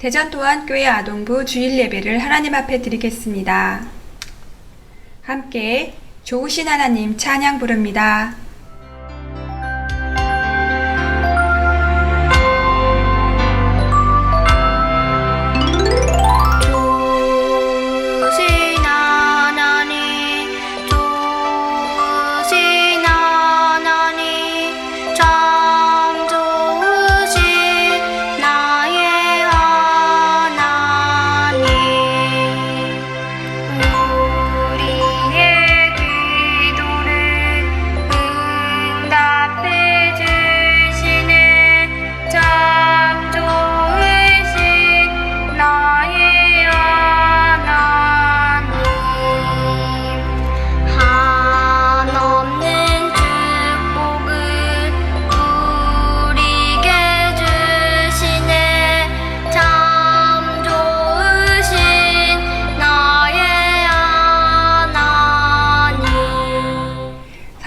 대전도안교회 아동부 주일 예배를 하나님 앞에 드리겠습니다. 함께 좋으신 하나님 찬양 부릅니다.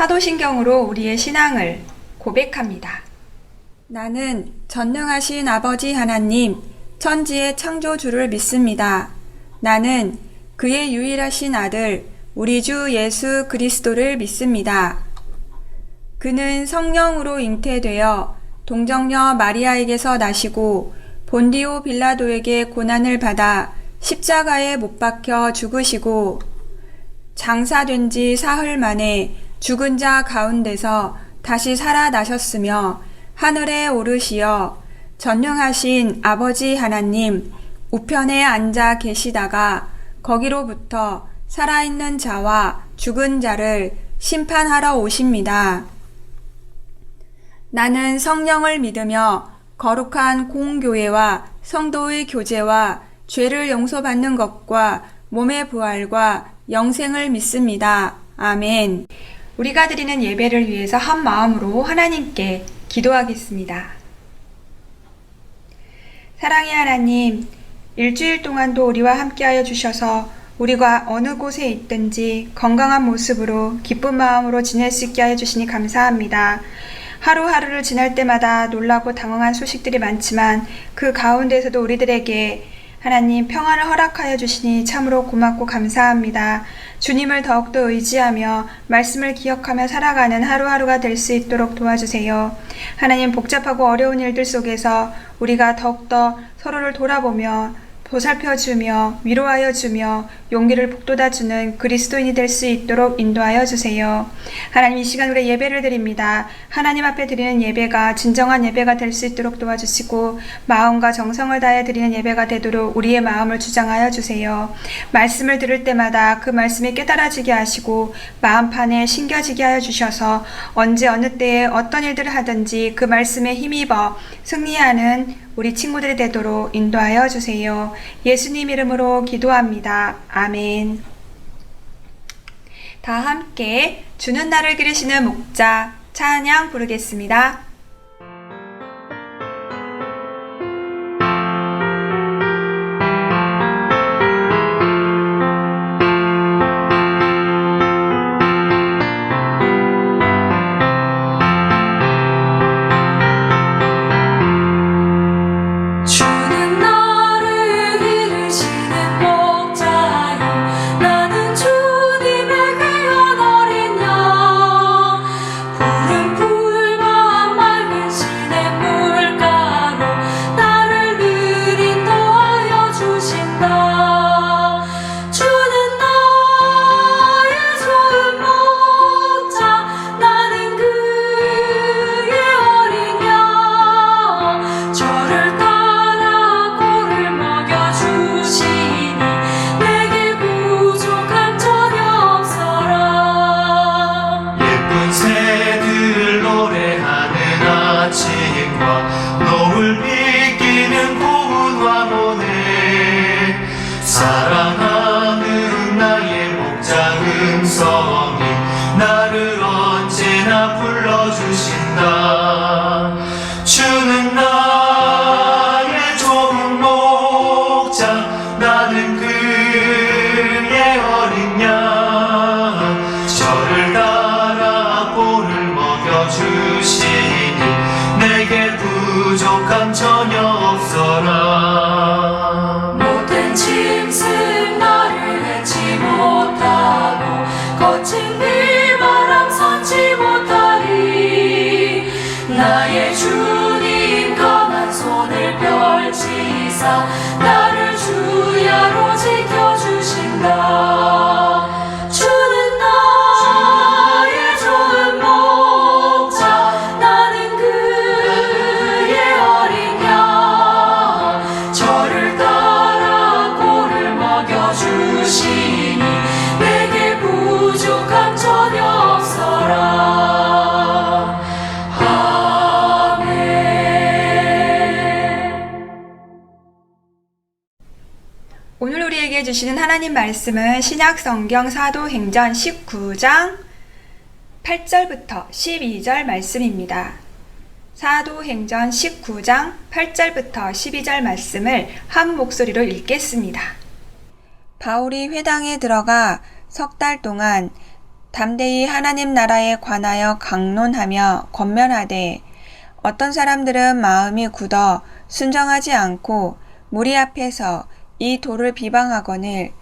사도신경으로 우리의 신앙을 고백합니다. 나는 전능하신 아버지 하나님, 천지의 창조주를 믿습니다. 나는 그의 유일하신 아들, 우리 주 예수 그리스도를 믿습니다. 그는 성령으로 잉태되어 동정녀 마리아에게서 나시고 본디오 빌라도에게 고난을 받아 십자가에 못 박혀 죽으시고 장사된 지 사흘 만에 죽은 자 가운데서 다시 살아나셨으며 하늘에 오르시어 전능하신 아버지 하나님 우편에 앉아 계시다가 거기로부터 살아있는 자와 죽은 자를 심판하러 오십니다. 나는 성령을 믿으며 거룩한 공교회와 성도의 교제와 죄를 용서받는 것과 몸의 부활과 영생을 믿습니다. 아멘. 우리가 드리는 예배를 위해서 한 마음으로 하나님께 기도하겠습니다. 사랑의 하나님, 일주일 동안도 우리와 함께하여 주셔서 우리가 어느 곳에 있든지 건강한 모습으로 기쁜 마음으로 지낼 수 있게 하여 주시니 감사합니다. 하루하루를 지날 때마다 놀라고 당황한 소식들이 많지만 그 가운데서도 우리들에게 하나님 평안을 허락하여 주시니 참으로 고맙고 감사합니다. 주님을 더욱더 의지하며 말씀을 기억하며 살아가는 하루하루가 될 수 있도록 도와주세요. 하나님 복잡하고 어려운 일들 속에서 우리가 더욱더 서로를 돌아보며 보살펴주며 위로하여 주며 용기를 북돋아주는 그리스도인이 될 수 있도록 인도하여 주세요. 하나님 이 시간 우리 예배를 드립니다. 하나님 앞에 드리는 예배가 진정한 예배가 될 수 있도록 도와주시고 마음과 정성을 다해 드리는 예배가 되도록 우리의 마음을 주장하여 주세요. 말씀을 들을 때마다 그 말씀이 깨달아지게 하시고 마음판에 심겨지게 하여 주셔서 언제 어느 때에 어떤 일들을 하든지 그 말씀에 힘입어 승리하는 우리 친구들이 되도록 인도하여 주세요. 예수님 이름으로 기도합니다. 아멘. 다 함께 주는 나를 기르시는 목자 찬양 부르겠습니다. 주시니 내게 부족함 전혀 없어라. 하사 나를 주야로 지켜주신다. 주는 나의 좋은 목자, 나는 그의 어린 양. 저를 따라 꼴을 먹여주시니 내게 부족함 전혀 없어라. 아멘. 오늘 우리에게 주시는 하나님 말씀은 신약성경 사도행전 19장 8절부터 12절 말씀입니다. 사도행전 19장 8절부터 12절 말씀을 한 목소리로 읽겠습니다. 바울이 회당에 들어가 석 달 동안 담대히 하나님 나라에 관하여 강론하며 권면하되 어떤 사람들은 마음이 굳어 순정하지 않고 무리 앞에서 이 돌을 비방하거늘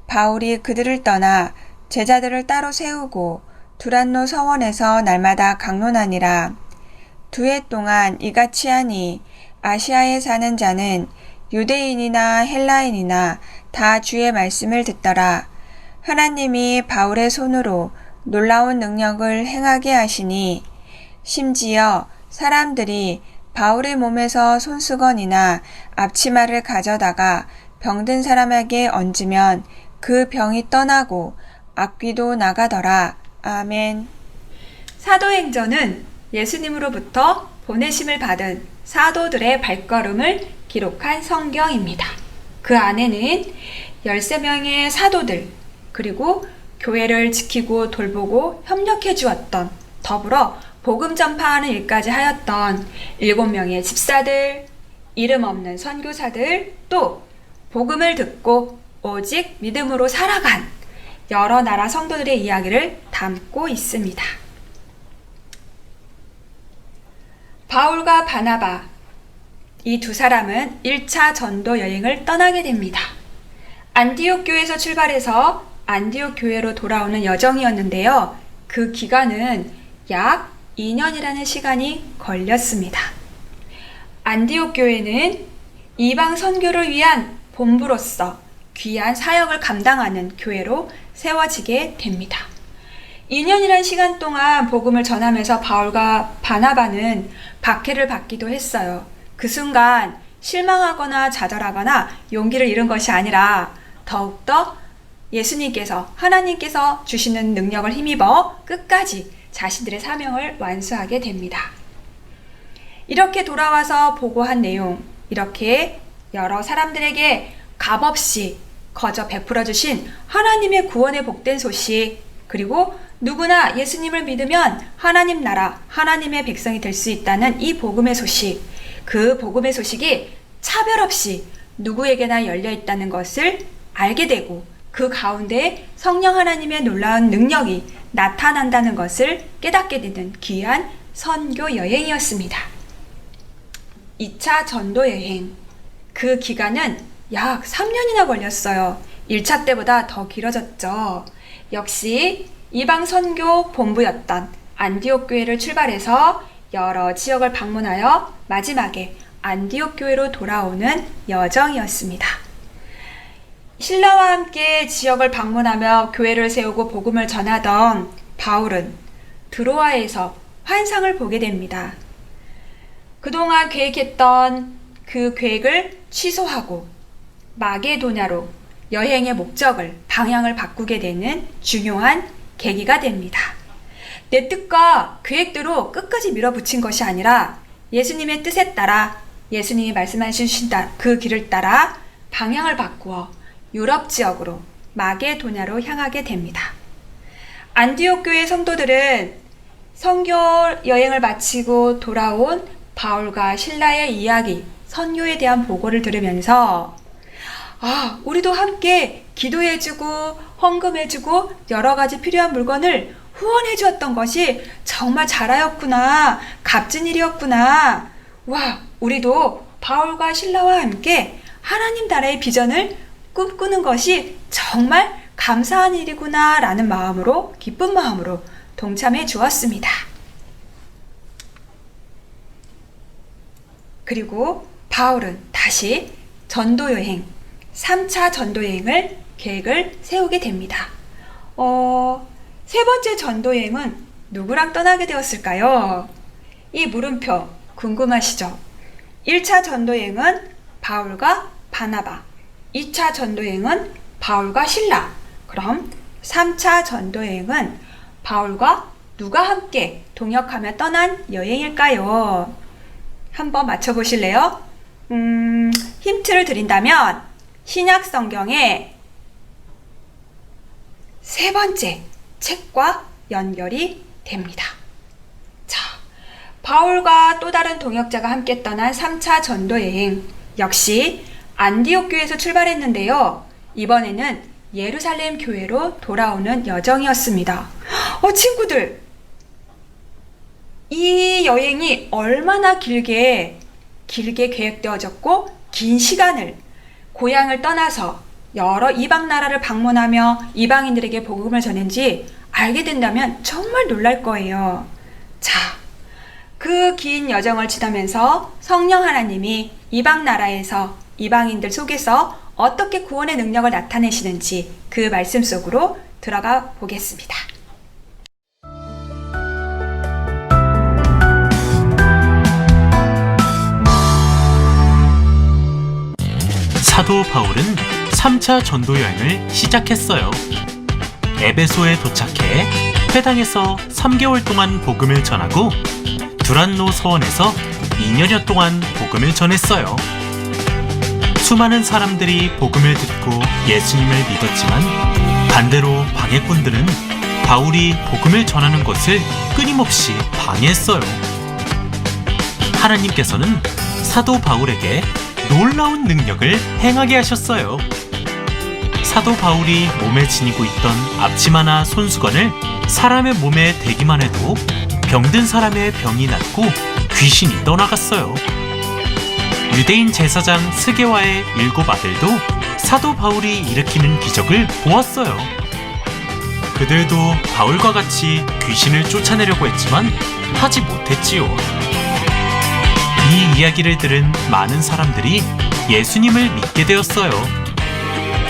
바울이 그들을 떠나 제자들을 따로 세우고 두란노 서원에서 날마다 강론하니라. 2해 동안 이같이 하니 아시아에 사는 자는 유대인이나 헬라인이나 다 주의 말씀을 듣더라. 하나님이 바울의 손으로 놀라운 능력을 행하게 하시니 심지어 사람들이 바울의 몸에서 손수건이나 앞치마를 가져다가 병든 사람에게 얹으면 그 병이 떠나고 악귀도 나가더라. 아멘. 사도행전은 예수님으로부터 보내심을 받은 사도들의 발걸음을 기록한 성경입니다. 그 안에는 13명의 사도들, 그리고 교회를 지키고 돌보고 협력해 주었던, 더불어 복음 전파하는 일까지 하였던 7명의 집사들, 이름 없는 선교사들, 또 복음을 듣고 오직 믿음으로 살아간 여러 나라 성도들의 이야기를 담고 있습니다. 바울과 바나바, 이 두 사람은 1차 전도 여행을 떠나게 됩니다. 안디옥 교회에서 출발해서 안디옥 교회로 돌아오는 여정이었는데요. 그 기간은 약 2년이라는 시간이 걸렸습니다. 안디옥 교회는 이방 선교를 위한 본부로서 귀한 사역을 감당하는 교회로 세워지게 됩니다. 2년이란 시간 동안 복음을 전하면서 바울과 바나바는 박해를 받기도 했어요. 그 순간 실망하거나 좌절하거나 용기를 잃은 것이 아니라 더욱더 예수님께서, 하나님께서 주시는 능력을 힘입어 끝까지 자신들의 사명을 완수하게 됩니다. 이렇게 돌아와서 보고한 내용, 이렇게 여러 사람들에게 값없이 거저 베풀어 주신 하나님의 구원의 복된 소식, 그리고 누구나 예수님을 믿으면 하나님 나라, 하나님의 백성이 될 수 있다는 이 복음의 소식, 그 복음의 소식이 차별 없이 누구에게나 열려 있다는 것을 알게 되고 그 가운데 성령 하나님의 놀라운 능력이 나타난다는 것을 깨닫게 되는 귀한 선교 여행이었습니다. 2차 전도 여행, 그 기간은 약 3년이나 걸렸어요. 1차 때보다 더 길어졌죠. 역시 이방 선교 본부였던 안디옥 교회를 출발해서 여러 지역을 방문하여 마지막에 안디옥 교회로 돌아오는 여정이었습니다. 신라와 함께 지역을 방문하며 교회를 세우고 복음을 전하던 바울은 드로아에서 환상을 보게 됩니다. 그동안 계획했던 그 계획을 취소하고 마게도냐로 여행의 목적을, 방향을 바꾸게 되는 중요한 계기가 됩니다. 내 뜻과 계획대로 끝까지 밀어붙인 것이 아니라 예수님의 뜻에 따라, 예수님이 말씀하신 그 길을 따라 방향을 바꾸어 유럽 지역으로 마게도냐로 향하게 됩니다. 안디옥 교회 성도들은 선교 여행을 마치고 돌아온 바울과 실라의 이야기, 선교에 대한 보고를 들으면서 우리도 함께 기도해주고 헌금해주고 여러 가지 필요한 물건을 후원해 주었던 것이 정말 잘하였구나, 값진 일이었구나. 우리도 바울과 실라와 함께 하나님 나라의 비전을 꿈꾸는 것이 정말 감사한 일이구나 라는 마음으로, 기쁜 마음으로 동참해 주었습니다. 그리고 바울은 다시 전도여행, 3차 전도여행을 계획을 세우게 됩니다. 세 번째 전도여행은 누구랑 떠나게 되었을까요? 이 물음표 궁금하시죠? 1차 전도여행은 바울과 바나바, 2차 전도여행은 바울과 실라. 그럼 3차 전도여행은 바울과 누가 함께 동역하며 떠난 여행일까요? 한번 맞춰보실래요? 힌트를 드린다면 신약 성경의 세 번째 책과 연결이 됩니다. 자, 바울과 또 다른 동역자가 함께 떠난 3차 전도여행 역시 안디옥 교회에서 출발했는데요. 이번에는 예루살렘 교회로 돌아오는 여정이었습니다. 친구들, 이 여행이 얼마나 길게 계획되어졌고 긴 시간을 고향을 떠나서 여러 이방 나라를 방문하며 이방인들에게 복음을 전했는지 알게 된다면 정말 놀랄 거예요. 자, 그 긴 여정을 지나면서 성령 하나님이 이방 나라에서 이방인들 속에서 어떻게 구원의 능력을 나타내시는지 그 말씀 속으로 들어가 보겠습니다. 사도 바울은 3차 전도 여행을 시작했어요. 에베소에 도착해 회당에서 3개월 동안 복음을 전하고 두란노 서원에서 2년여 동안 복음을 전했어요. 수많은 사람들이 복음을 듣고 예수님을 믿었지만 반대로 방해꾼들은 바울이 복음을 전하는 것을 끊임없이 방해했어요. 하나님께서는 사도 바울에게 놀라운 능력을 행하게 하셨어요. 사도 바울이 몸에 지니고 있던 앞치마나 손수건을 사람의 몸에 대기만 해도 병든 사람의 병이 낫고 귀신이 떠나갔어요. 유대인 제사장 스게와의 7 아들도 사도 바울이 일으키는 기적을 보았어요. 그들도 바울과 같이 귀신을 쫓아내려고 했지만 하지 못했지요. 이 이야기를 들은 많은 사람들이 예수님을 믿게 되었어요.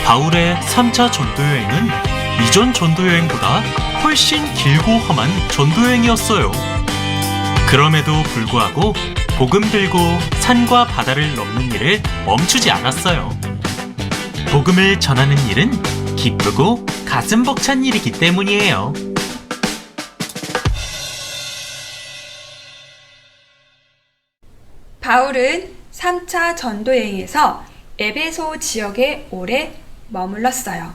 바울의 3차 전도여행은 이전 전도여행보다 훨씬 길고 험한 전도여행이었어요. 그럼에도 불구하고 복음 들고 산과 바다를 넘는 일을 멈추지 않았어요. 복음을 전하는 일은 기쁘고 가슴 벅찬 일이기 때문이에요. 바울은 3차 전도여행에서 에베소 지역에 오래 머물렀어요.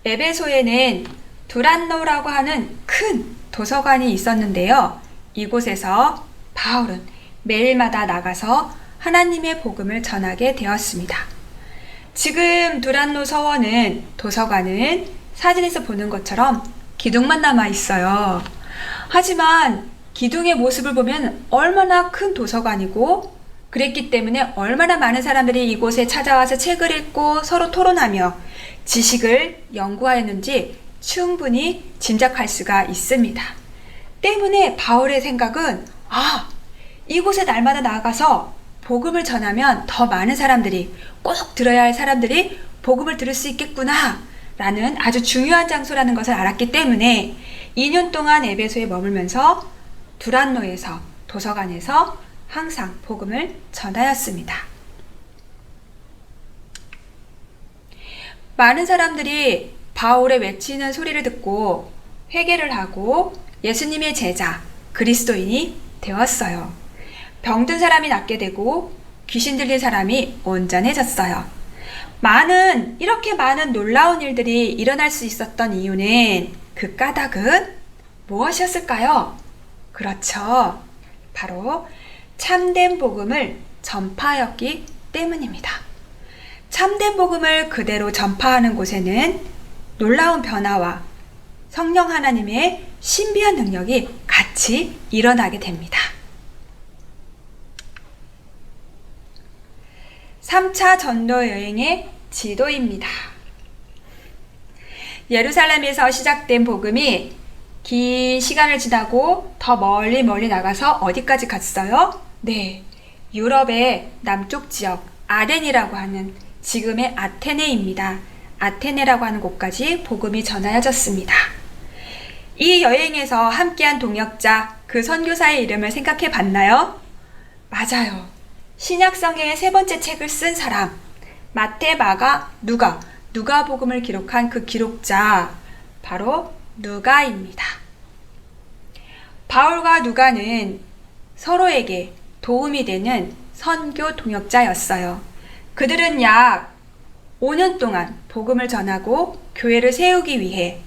에베소에는 두란노라고 하는 큰 도서관이 있었는데요. 이곳에서 바울은 매일마다 나가서 하나님의 복음을 전하게 되었습니다. 지금 두란노 서원은 도서관은 사진에서 보는 것처럼 기둥만 남아 있어요. 하지만 기둥의 모습을 보면 얼마나 큰 도서관이고 그랬기 때문에 얼마나 많은 사람들이 이곳에 찾아와서 책을 읽고 서로 토론하며 지식을 연구하였는지 충분히 짐작할 수가 있습니다. 때문에 바울의 생각은 이곳에 날마다 나가서 복음을 전하면 더 많은 사람들이, 꼭 들어야 할 사람들이 복음을 들을 수 있겠구나 라는 아주 중요한 장소라는 것을 알았기 때문에 2년 동안 에베소에 머물면서 두란노에서 도서관에서 항상 복음을 전하였습니다. 많은 사람들이 바울의 외치는 소리를 듣고 회개를 하고 예수님의 제자, 그리스도인이 되었어요. 병든 사람이 낫게 되고 귀신 들린 사람이 온전해졌어요. 이렇게 많은 놀라운 일들이 일어날 수 있었던 이유는 그 까닭은 무엇이었을까요? 그렇죠. 바로 참된 복음을 전파하였기 때문입니다. 참된 복음을 그대로 전파하는 곳에는 놀라운 변화와 성령 하나님의 신비한 능력이 같이 일어나게 됩니다. 3차 전도 여행의 지도입니다. 예루살렘에서 시작된 복음이 긴 시간을 지나고 더 멀리 나가서 어디까지 갔어요? 네, 유럽의 남쪽 지역 아덴이라고 하는 지금의 아테네입니다. 아테네라고 하는 곳까지 복음이 전하여졌습니다. 이 여행에서 함께한 동역자, 그 선교사의 이름을 생각해 봤나요? 맞아요. 신약 성경의 세 번째 책을 쓴 사람, 마태, 마가, 누가복음을 기록한 그 기록자, 바로 누가입니다. 바울과 누가는 서로에게 도움이 되는 선교 동역자였어요. 그들은 약 5년 동안 복음을 전하고 교회를 세우기 위해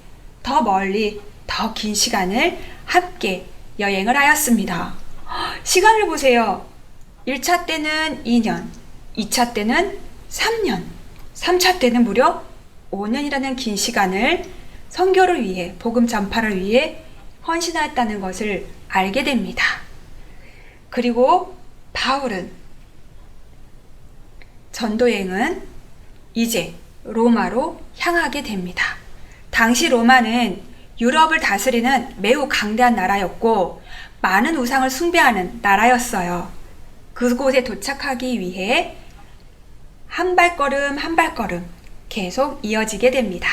더 멀리, 더 긴 시간을 함께 여행을 하였습니다. 시간을 보세요. 1차 때는 2년, 2차 때는 3년, 3차 때는 무려 5년이라는 긴 시간을 선교를 위해, 복음 전파를 위해 헌신하였다는 것을 알게 됩니다. 그리고 바울은 전도여행은 이제 로마로 향하게 됩니다. 당시 로마는 유럽을 다스리는 매우 강대한 나라였고 많은 우상을 숭배하는 나라였어요. 그곳에 도착하기 위해 한 발걸음 한 발걸음 계속 이어지게 됩니다.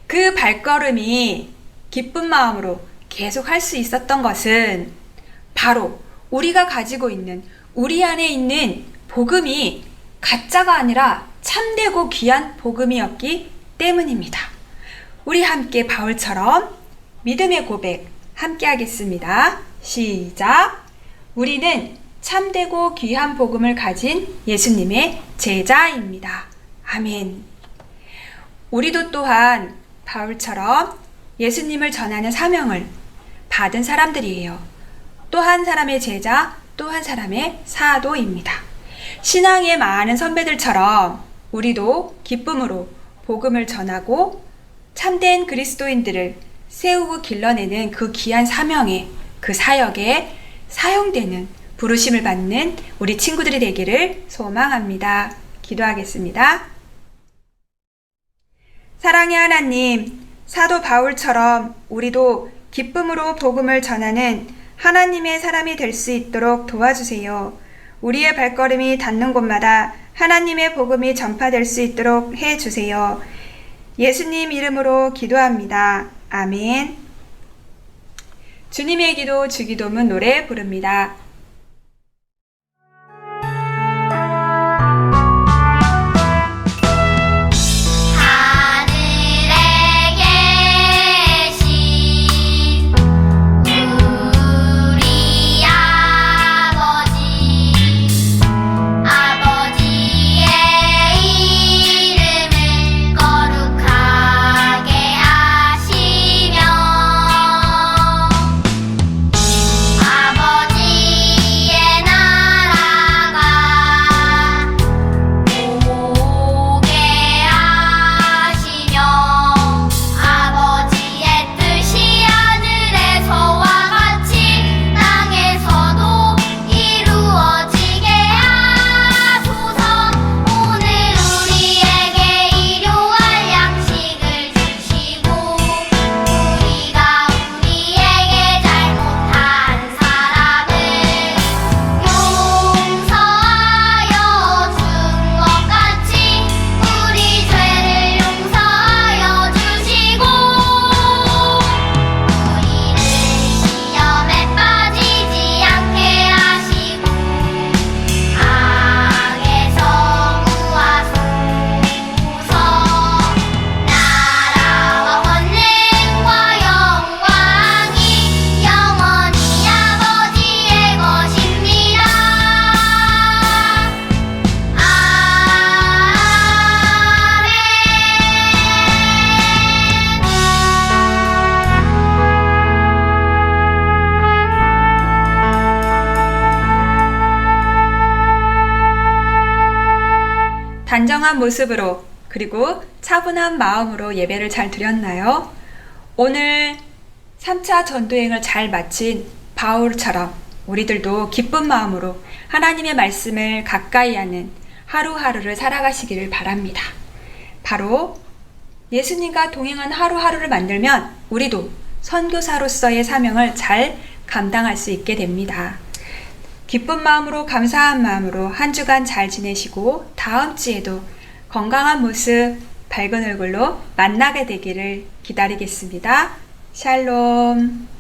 그 발걸음이 기쁜 마음으로 계속 할 수 있었던 것은 바로 우리가 가지고 있는, 우리 안에 있는 복음이 가짜가 아니라 참되고 귀한 복음이었기 때문입니다. 우리 함께 바울처럼 믿음의 고백 함께 하겠습니다. 시작! 우리는 참되고 귀한 복음을 가진 예수님의 제자입니다. 아멘. 우리도 또한 바울처럼 예수님을 전하는 사명을 받은 사람들이에요. 또 한 사람의 제자, 또 한 사람의 사도입니다. 신앙의 많은 선배들처럼 우리도 기쁨으로 복음을 전하고 참된 그리스도인들을 세우고 길러내는 그 귀한 사명에, 그 사역에 사용되는 부르심을 받는 우리 친구들이 되기를 소망합니다. 기도하겠습니다. 사랑의 하나님, 사도 바울처럼 우리도 기쁨으로 복음을 전하는 하나님의 사람이 될 수 있도록 도와주세요. 우리의 발걸음이 닿는 곳마다 하나님의 복음이 전파될 수 있도록 해주세요. 예수님 이름으로 기도합니다. 아멘. 주님의 기도, 주기도문 노래 부릅니다. 단정한 모습으로 그리고 차분한 마음으로 예배를 잘 드렸나요? 오늘 3차 전도행을 잘 마친 바울처럼 우리들도 기쁜 마음으로 하나님의 말씀을 가까이 하는 하루하루를 살아가시기를 바랍니다. 바로 예수님과 동행한 하루하루를 만들면 우리도 선교사로서의 사명을 잘 감당할 수 있게 됩니다. 기쁜 마음으로 감사한 마음으로 한 주간 잘 지내시고 다음 주에도 건강한 모습, 밝은 얼굴로 만나게 되기를 기다리겠습니다. 샬롬.